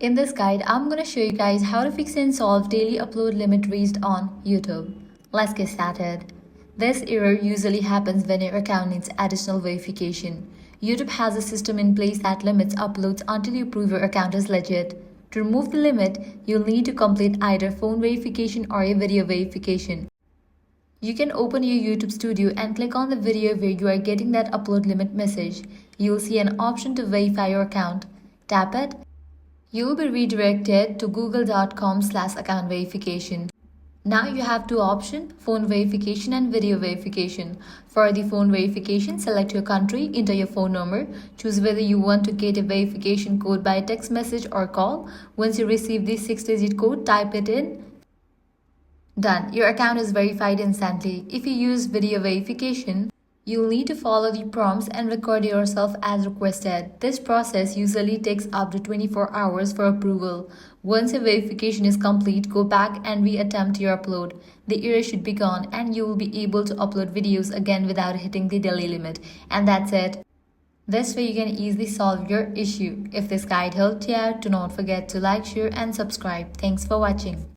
In this guide, I'm going to show you guys how to fix and solve daily upload limit reached on YouTube. Let's get started. This error usually happens when your account needs additional verification. YouTube has a system in place that limits uploads until you prove your account is legit. To remove the limit, you'll need to complete either phone verification or a video verification. You can open your YouTube Studio and click on the video where you are getting that upload limit message. You'll see an option to verify your account. Tap it. You will be redirected to google.com/account verification. Now you have two options, phone verification and video verification. For the phone verification, select your country, enter your phone number, choose whether you want to get a verification code by text message or call. Once you receive the 6-digit code, type it in. Done. Your account is verified instantly. If you use video verification, you'll need to follow the prompts and record yourself as requested. This process usually takes up to 24 hours for approval. Once your verification is complete, go back and reattempt your upload. The error should be gone and you will be able to upload videos again without hitting the daily limit. And that's it. This way you can easily solve your issue. If this guide helped you out, do not forget to like, share and subscribe. Thanks for watching.